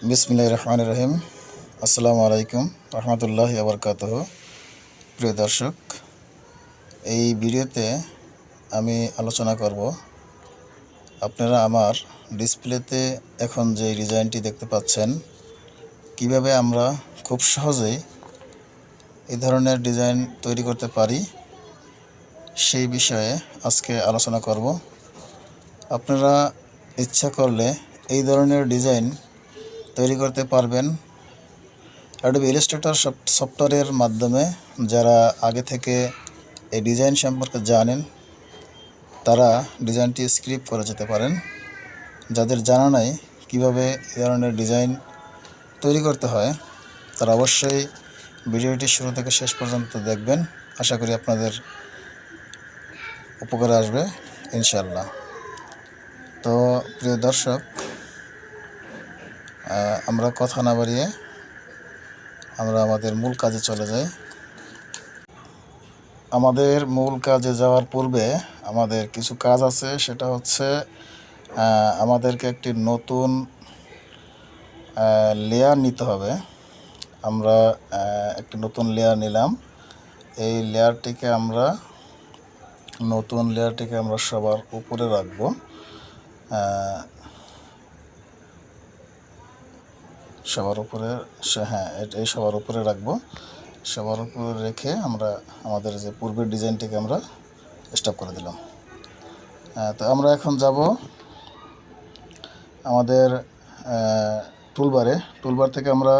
বিসমিল্লাহির রহমানির রহিম। আসসালামু আলাইকুম রহমতুল্লাহি ওয়া বারাকাতুহু। প্রিয় দর্শক, এই ভিডিওতে আমি আলোচনা করব আপনারা আমার ডিসপ্লেতে এখন যে ডিজাইনটি দেখতে পাচ্ছেন কিভাবে আমরা খুব সহজেই এই ধরনের ডিজাইন তৈরি করতে পারি সেই বিষয়ে আজকে আলোচনা করব। আপনারা ইচ্ছা করলে এই ধরনের ডিজাইন তৈরি করতে পারবেন অ্যাডোবি ইলাস্ট্রেটর সফটওয়্যারের মাধ্যমে। যারা আগে থেকে এই ডিজাইন সম্পর্কে জানেন তারা ডিজাইনটি স্ক্রিপ্ট করে যেতে পারেন। যাদের জানা নাই কীভাবে এই ধরনের ডিজাইন তৈরি করতে হয় তারা অবশ্যই ভিডিওটি শুরু থেকে শেষ পর্যন্ত দেখবেন। আশা করি আপনাদের উপকারে আসবে ইনশাল্লাহ। তো প্রিয় দর্শক, আমরা কথা না বাড়িয়ে আমরা আমাদের মূল কাজে চলে যাই। আমাদের মূল কাজে যাওয়ার পূর্বে আমাদের কিছু কাজ আছে, সেটা হচ্ছে আমাদেরকে একটি নতুন লেয়ার নিতে হবে। আমরা একটি নতুন লেয়ার নিলাম। এই নতুন লেয়ারটিকে আমরা সবার উপরে রাখব। সবার উপরে এই সবার উপরে রাখবো। সবার উপরে রেখে আমরা আমাদের যে পূর্বের ডিজাইনটিকে আমরা স্টপ করে দিলাম। তো আমরা এখন যাব আমাদের টুলবার থেকে আমরা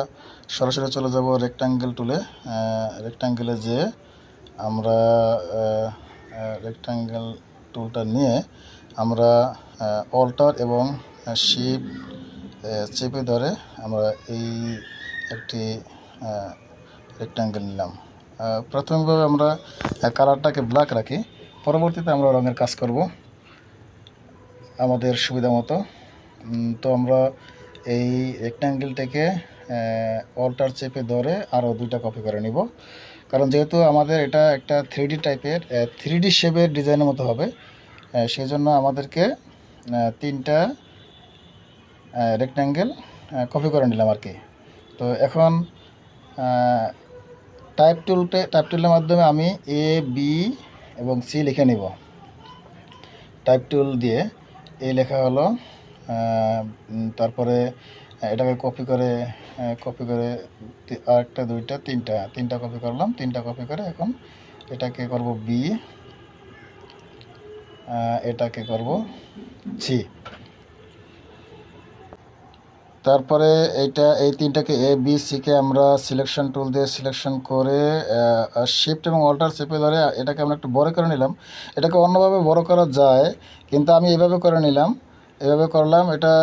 সরাসরি চলে যাব রেক্ট্যাঙ্গেল টুলে। রেক্ট্যাঙ্গেলে যেয়ে আমরা রেক্ট্যাঙ্গেল টুলটা নিয়ে আমরা অল্টার এবং শিফট চেপে ধরে আমরা এই একটি রেক্ট্যাঙ্গেল নিলাম। প্রাথমিকভাবে আমরা কালারটাকে ব্ল্যাক রাখি, পরবর্তীতে আমরা রঙের কাজ করব আমাদের সুবিধা মতো। তো আমরা এই রেক্ট্যাঙ্গেলটাকে অল্টার চেপে ধরে আরও দুইটা কপি করে নিব, কারণ যেহেতু আমাদের এটা একটা 3D টাইপের 3D শেপের ডিজাইনের মতো হবে, সেই জন্য আমাদেরকে তিনটা রেক্ট্যাঙ্গেল কপি করে নিলাম আর কি। তো এখন টাইপ টুলের মাধ্যমে আমি A, B এবং C লিখে নিব। টাইপ টুল দিয়ে এই লেখা হলো, তারপরে এটাকে কপি করে আরেকটা দুইটা তিনটা কপি করলাম। তিনটা কপি করে এখন এটাকে করব B, এটাকে করব C। তারপরে এই তিনটাকে A, B, C-কে আমরা সিলেকশন টুল দিয়ে সিলেকশন করে শিফট এবং অল্টার চেপে ধরে এটাকে আমরা একটু বড় করে নিলাম। এটাকে অন্যভাবে বড় করা যায়, কিন্তু আমি এভাবে করে নিলাম। এভাবে করলাম, এটা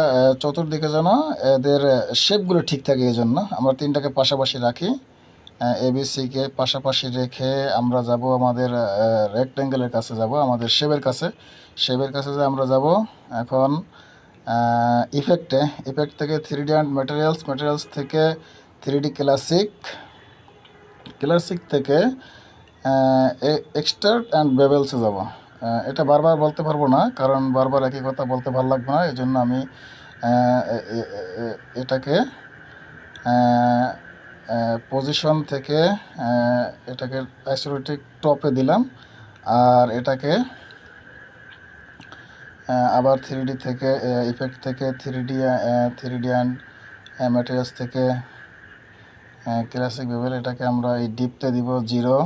চতুর্দিকে যেন এদের শেপগুলো ঠিক থাকে, এই জন্য আমরা তিনটাকে পাশাপাশি রাখি। ABC-কে পাশাপাশি রেখে আমরা যাব আমাদের রেক্ট্যাঙ্গেলের কাছে, যাব আমাদের শেপের কাছে যে আমরা যাব এখন ইফেক্ট থেকে 3D অ্যান্ড ম্যাটেরিয়ালস থেকে 3D ক্লাসিক থেকে এক্সট্রাক্ট অ্যান্ড বেভেলসে যাব। এটা বারবার বলতে পারবো না, কারণ বারবার একই কথা বলতে ভালো লাগবে না। এই জন্য আমি এটাকে পজিশন থেকে এটাকে আইসোলেটিক টপে দিলাম, আর এটাকে আবার 3D থেকে ইফেক্ট থেকে 3D অ্যান্ড ম্যাটেরিয়ালস থেকে ক্লাসিক বেভেল, এটাকে আমরা এই ডিপতে দিব 0,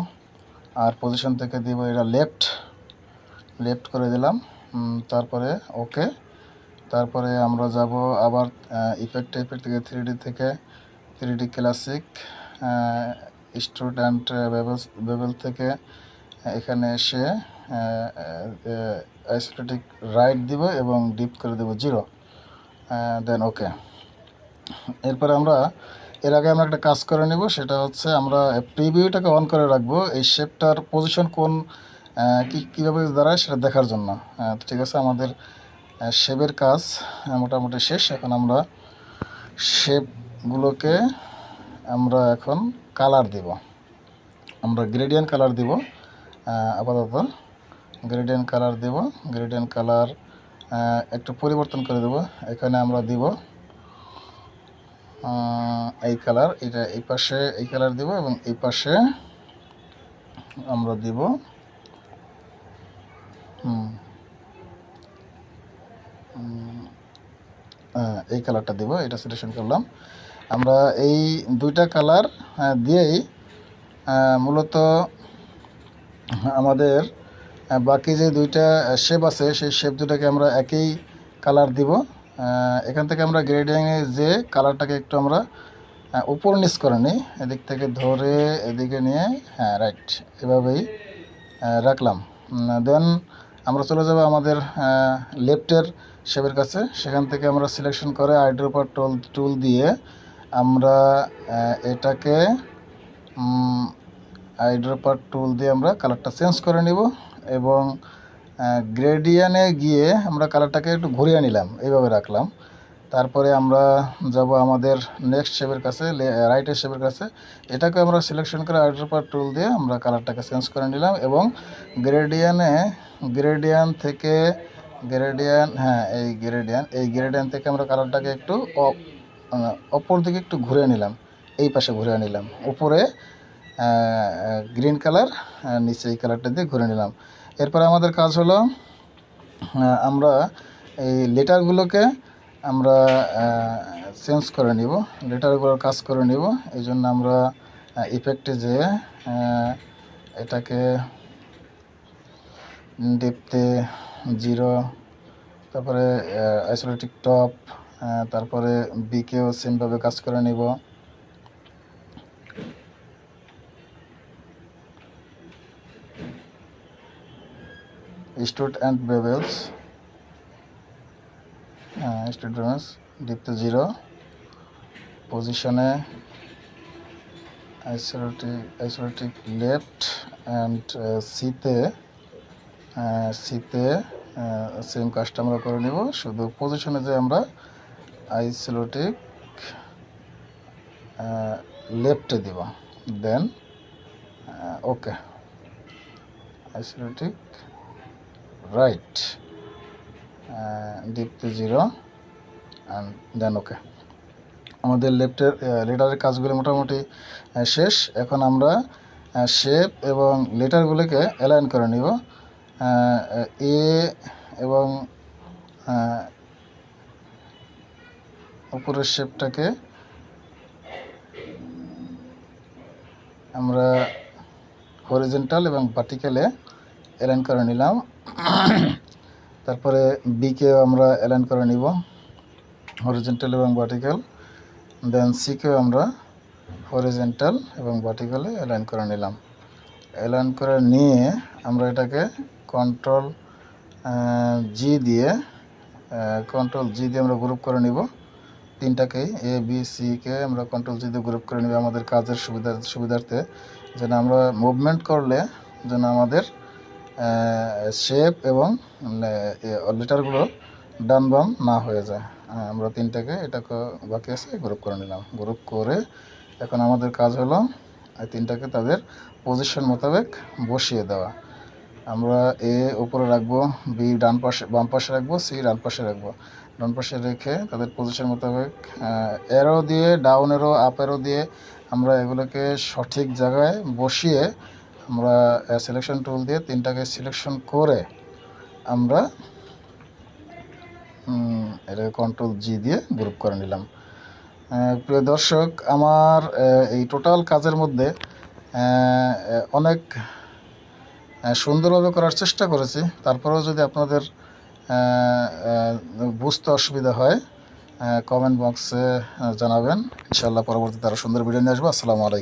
আর পজিশন থেকে দিব এটা লেফট করে দিলাম। তারপরে ওকে। তারপরে আমরা যাব আবার ইফেক্ট থেকে 3D ক্লাসিক স্টুডেন্ট বেভেল থেকে এখানে এসে আইসোলেটিক রাইট দিব এবং ডিপ করে দেব 0, দেন ওকে। এরপরে এর আগে আমরা একটা কাজ করে নেব, সেটা হচ্ছে আমরা প্রিভিউটাকে অন করে রাখবো এই শেপটার পজিশন কোন কীভাবে দাঁড়ায় সেটা দেখার জন্য। ঠিক আছে, আমাদের শেপের কাজ মোটামুটি শেষ। এখন আমরা শেপগুলোকে এখন কালার দেব। আমরা গ্রেডিয়েন্ট কালার দেব। আপাতত গ্রেডিয়েন্ট কালার একটু পরিবর্তন করে দেব। এখানে আমরা দিব এই কালার, এটা এই পাশে এই কালার দিব এবং এই পাশে আমরা দিব এই কালারটা দিব। এটা সিলেকশন করলাম। আমরা এই দুইটা কালার দিয়েই মূলত আমাদের বাকি যে দুইটা শেপ আছে সেই শেপ দুটাকে আমরা একই কালার দিব। এখান থেকে আমরা গ্রেডিয়াংয়ে যে কালারটাকে একটু আমরা উপর নিচ করে নিই, এদিক থেকে ধরে এদিকে নিয়ে, হ্যাঁ রাইট, এভাবেই রাখলাম। দেন আমরা চলে যাব আমাদের লেফটের শেপের কাছে। সেখান থেকে আমরা সিলেকশন করে আইড্রপার টুল দিয়ে আমরা এটাকে আইড্রপার টুল দিয়ে আমরা কালারটা চেঞ্জ করে নিব এবং গ্রেডিয়ানে গিয়ে আমরা কালারটাকে একটু ঘুরিয়ে নিলাম, এইভাবে রাখলাম। তারপরে আমরা যাব আমাদের নেক্সট শেপের কাছে, রাইটের শেপের কাছে। এটাকে আমরা সিলেকশন করে আইড্রপার টুল দিয়ে আমরা কালারটাকে চেঞ্জ করে নিলাম এবং গ্রেডিয়ান থেকে হ্যাঁ এই গ্রেডিয়ান থেকে আমরা কালারটাকে একটু অপর দিকে একটু ঘুরে নিলাম, এই পাশে ঘুরে নিলাম। উপরে গ্রিন কালার, নিচে এই কালারটা দিয়ে ঘুরে নিলাম। এরপরে আমাদের কাজ হলো আমরা এই লেটারগুলোকে আমরা চেঞ্জ করে নিব, লেটারগুলোর কাজ করে নিব। এই জন্য আমরা ইফেক্টে যেয়ে এটাকে ডেপথে 0, তারপরে আইসোলেটিক টপ, তারপরে বিকেও সেমভাবে কাজ করে নিব। স্টুড অ্যান্ড বেভেলস, ডেপথে 0, পজিশনে আইসোলেটিক লেফট অ্যান্ড সিতে সেম কাজটা আমরা করে নিব। শুধু পজিশনে যে আমরা আইসোলেটিক লেফটে দিব, দেন ওকে, আইসোলেটিক রাইট, ডেপথে 0 অ্যান্ড দেন ওকে। আমাদের লেটারের কাজগুলো মোটামুটি শেষ। এখন আমরা শেপ এবং লেটারগুলোকে অ্যালাইন করে নিব। এ এবং উপরের শেপটাকে আমরা হরিজন্টাল এবং ভার্টিক্যালে অ্যালাইন করে নিলাম। তারপরে বিকেও আমরা অ্যালাইন করে নিব হরিজন্টাল এবং ভার্টিক্যাল। দেন সিকেও আমরা হরিজন্টাল এবং ভার্টিক্যালে অ্যালাইন করে নিলাম। অ্যালাইন করে নিয়ে আমরা এটাকে কন্ট্রোল জি দিয়ে আমরা গ্রুপ করে নিব। তিনটাকেই এ বি সিকে আমরা কন্ট্রোল জি দিয়ে গ্রুপ করে নিব আমাদের কাজের সুবিধার্থে, যেন আমরা মুভমেন্ট করলে যেন আমাদের শেপ এবং লেটারগুলো ডান বাম না হয়ে যায়। আমরা তিনটাকে এটাকে বাকি আছে গ্রুপ করে নিলাম। গ্রুপ করে এখন আমাদের কাজ হলো এই তিনটাকে তাদের পজিশন মোতাবেক বসিয়ে দেওয়া। আমরা এ উপরে রাখবো, বি বাম পাশে রাখবো, সি ডান পাশে রাখবো। ডান পাশে রেখে তাদের পজিশন মোতাবেক অ্যারো দিয়ে, ডাউন অ্যারো, আপ অ্যারো দিয়ে আমরা এগুলোকে সঠিক জায়গায় বসিয়ে আমরা সিলেকশন টুল দিয়ে তিনটাকে সিলেকশন করে আমরা এটা কন্ট্রোল জি দিয়ে গ্রুপ করে নিলাম। প্রিয় দর্শক, আমার এই টোটাল কাজের মধ্যে অনেক সুন্দরভাবে করার চেষ্টা করেছি। তারপরেও যদি আপনাদের বুঝতে অসুবিধা হয় কমেন্ট বক্সে জানাবেন। ইনশাআল্লাহ পরবর্তীতে আরও সুন্দর ভিডিও নিয়ে আসবো। আসসালামু আলাইকুম।